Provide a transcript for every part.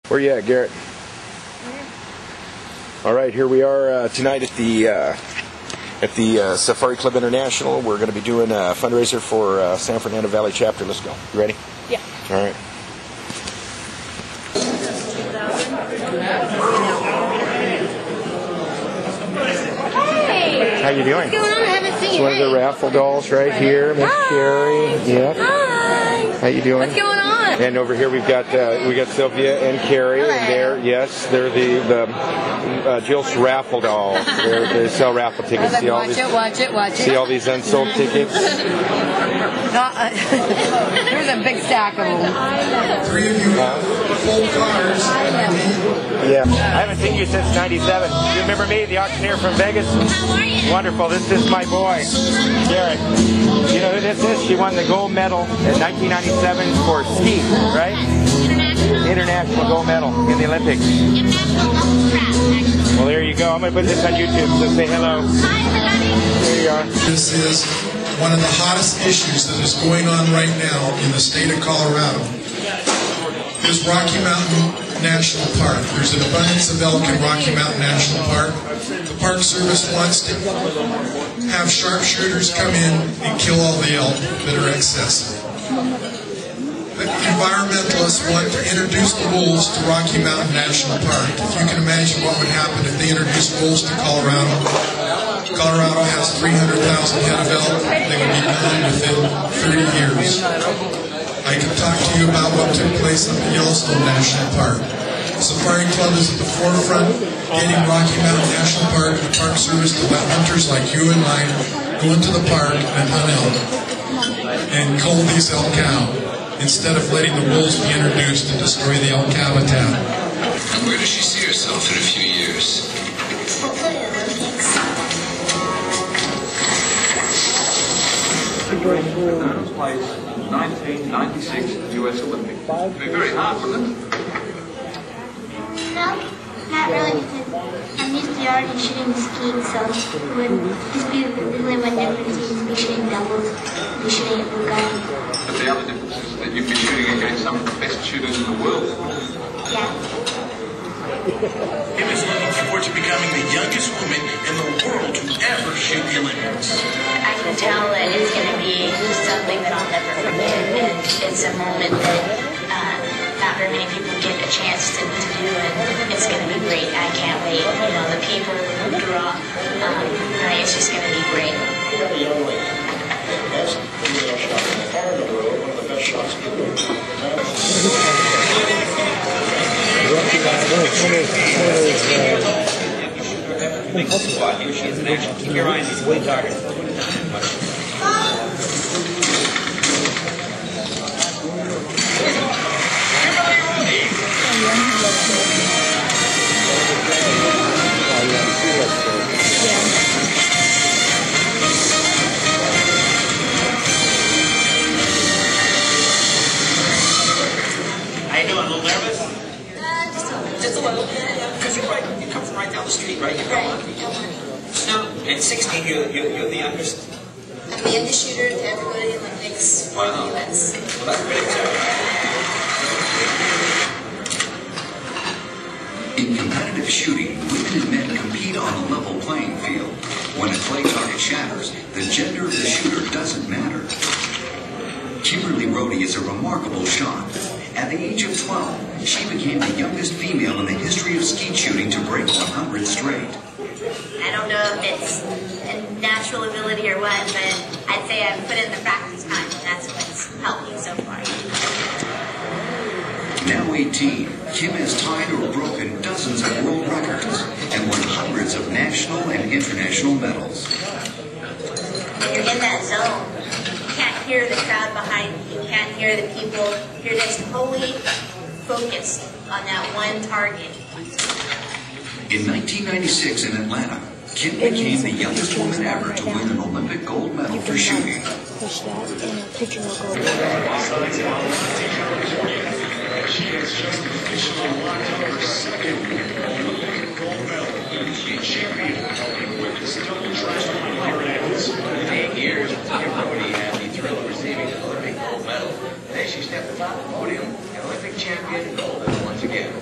Where you at, Garrett? All right, here we are tonight at the Safari Club International. We're going to be doing a fundraiser for San Fernando Valley chapter. Let's go. You ready? Yeah. All right. Hey! How you doing? What's going on? I haven't seen you. It's one of the raffle dolls right here, Miss Carrie. Yep. Hi. How you doing? What's going on? And over here we've got Sylvia and Carrie, Hello. and they're the Jill's raffle dolls. They sell raffle tickets. See all these, Watch it. see all these unsold tickets? There's a big stack of them. Three of you full cars. Yeah. I haven't seen you since '97. You remember me, the auctioneer from Vegas? How are you? Wonderful. This is my boy, Garrett. You know who this is? She won the gold medal in 1997 for ski, right? International gold medal in the Olympics. Well, there you go. I'm going to put this on YouTube, so say hello. There you are. This is one of the hottest issues that is going on right now in the state of Colorado. Is Rocky Mountain National Park. There's an abundance of elk in Rocky Mountain National Park. The Park Service wants to have sharpshooters come in and kill all the elk that are excessive. The environmentalists want to introduce the wolves to Rocky Mountain National Park. If you can imagine what would happen if they introduced wolves to Colorado. Colorado has 300,000 head of elk. They would be gone within 30 years. I can talk to you about what took place at the Yellowstone National Park. The Safari Club is at the forefront, getting Rocky Mountain National Park and the Park Service to let hunters like you and I go into the park and hunt elk and cull these elk out, instead of letting the wolves be introduced and destroy the elk habitat. And where does she see herself in a few years? Hopefully the Olympics. Third place, 1996 U.S. Olympics. It'd be very hard, wouldn't it? No, not really, because I'm used to already shooting skiing, so it would just be the only one difference is be shooting doubles, be shooting at blue gun. But the other difference is that you'd be shooting against some of the best shooters in the world. Yeah. Kim is looking forward to becoming the youngest woman in the world to ever shoot the Olympics. I can tell that it's going to be something that I'll never forget, and it's a moment that not very many people get a chance to do, and it's going to be great. I can't wait. You know, the people who draw, it's just going to be great. You're the young lady. That's the shot in the car in the road, one of the best shots in the world. Keep your eyes on the way target. How you doing? A little nervous? Just a little. Because you come from right down the street, right? Now, at 16, you're the youngest. I'm the youngest shooter to ever go to the Olympics for the U.S. Well, that's pretty exciting. In competitive shooting, women and men compete on a level playing field. When a clay target shatters, the gender of the shooter doesn't matter. Kimberly Rhode is a remarkable shot. At the age of 12, she became the youngest female in the history of skeet shooting to break 100 straight. I don't know if it's a natural ability or what, but I'd say I've put in the practice time, and that's what's helped me so far. Now 18, Kim has tied or broken dozens of world records and won hundreds of national and international medals. When you're in that zone, you can't hear the crowd behind you, you can't hear the people, you're just wholly focused on that one target. In 1996 in Atlanta, Kim became the youngest woman ever to win an Olympic gold medal for shooting. Push that and a picture will go. She has just officially won her second Olympic gold medal. She championed with this double triathlon events. In 8 years, Kim Rhode had the thrill of receiving an Olympic gold medal. Then she stepped atop the podium, an Olympic champion gold medal once again.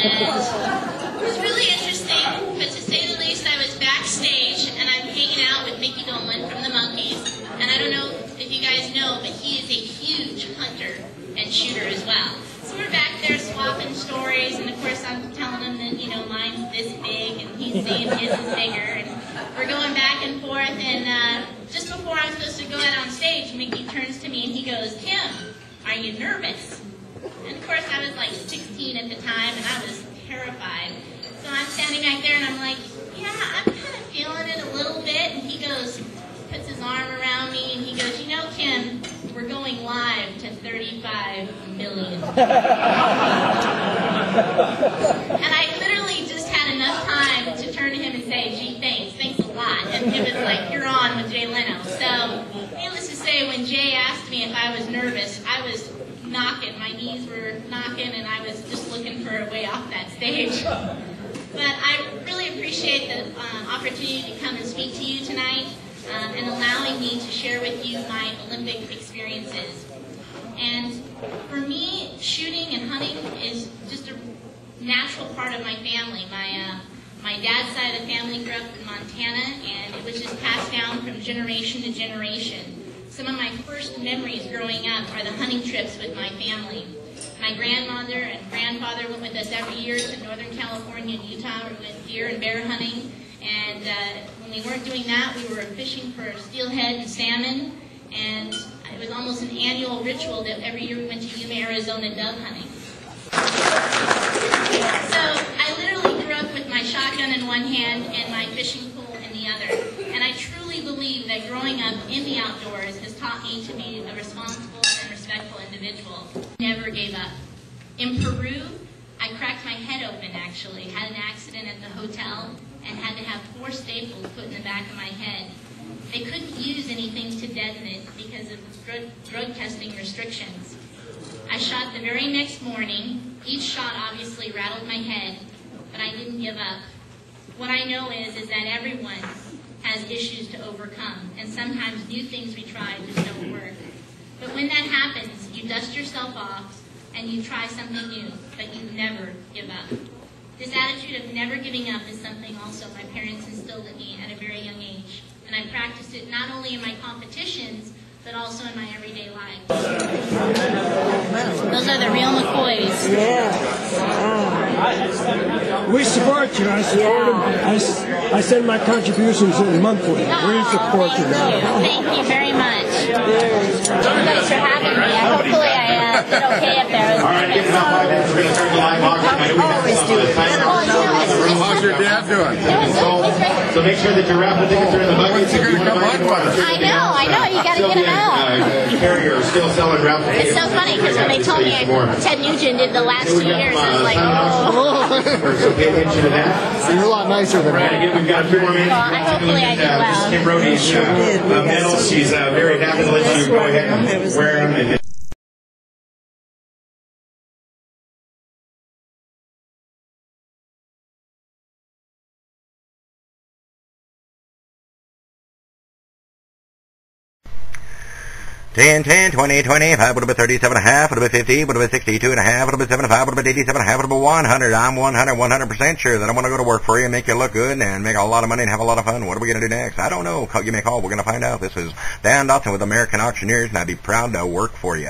It was really interesting, but to say the least, I was backstage and I'm hanging out with Mickey Dolan from the Monkees. And I don't know if you guys know, but he is a huge hunter and shooter as well. So we're back there swapping stories, and of course I'm telling him that, you know, mine's this big, and he's saying his is bigger, and we're going back and forth, and just before I'm supposed to go out on stage, Mickey turns to me and he goes, "Kim, are you nervous?" And of course I was like 16 at the time, and I was terrified. So I'm standing back there and I'm like, "Yeah, I'm kind of feeling it a little bit," and he goes, puts his arm around me, and he goes, "You know, Kim, we're going live to 35 million. And I literally just had enough time to turn to him and say, "Gee, thanks a lot." And it was like, "You're on with Jay Leno." So, needless to say, when Jay asked me if I was nervous, I was knocking. My knees were knocking, and I was just looking for a way off that stage. But I really appreciate the opportunity to come and speak to you tonight. And allowing me to share with you my Olympic experiences. And for me, shooting and hunting is just a natural part of my family. My dad's side of the family grew up in Montana, and it was just passed down from generation to generation. Some of my first memories growing up are the hunting trips with my family. My grandmother and grandfather went with us every year to Northern California and Utah. We went deer and bear hunting. And when we weren't doing that, we were fishing for steelhead and salmon, and it was almost an annual ritual that every year we went to Yuma, Arizona dove hunting. So I literally grew up with my shotgun in one hand and my fishing pole in the other. And I truly believe that growing up in the outdoors has taught me to be a responsible and respectful individual. Never gave up. In Peru, I cracked my head open, actually. Had an accident at the hotel and had to have 4 staples put in the back of my head. They couldn't use anything to deaden it because of drug testing restrictions. I shot the very next morning. Each shot obviously rattled my head, but I didn't give up. What I know is that everyone has issues to overcome, and sometimes new things we try just don't work. But when that happens, you dust yourself off and you try something new, but you never give up. This attitude of never giving up is something also my parents instilled in me at a very young age. And I practiced it not only in my competitions, but also in my everyday life. Those are the real McCoys. Yeah. We support you. I support them. I send my contributions in monthly. We support you. Thank you very much. Thanks for having me. Hopefully I did okay up there. All right, give about 5 minutes. We're going to turn the live How's your dad doing? So make sure that your raffle tickets are in the buckets. You're going to come on for us. I know. You got to get them out. Carrier still selling raffle tickets. It's so funny because when they told me Ted Nugent did the last 2 years, I was like, oh. So pay attention to that. You're a lot nicer than that. Again, we've got a few more minutes. Hopefully I did well. Kim Rhode's medal. She's very happy to let you go ahead and wear them. $10, $20, $25, would have been 37.5, would have been 50, would have been 62.5, would have been 75, would have been 87.5, would have been 100. I'm 100% sure that I'm going to go to work for you and make you look good and make a lot of money and have a lot of fun. What are we going to do next? I don't know. Give me a call. We're going to find out. This is Dan Dotson with American Auctioneers, and I'd be proud to work for you.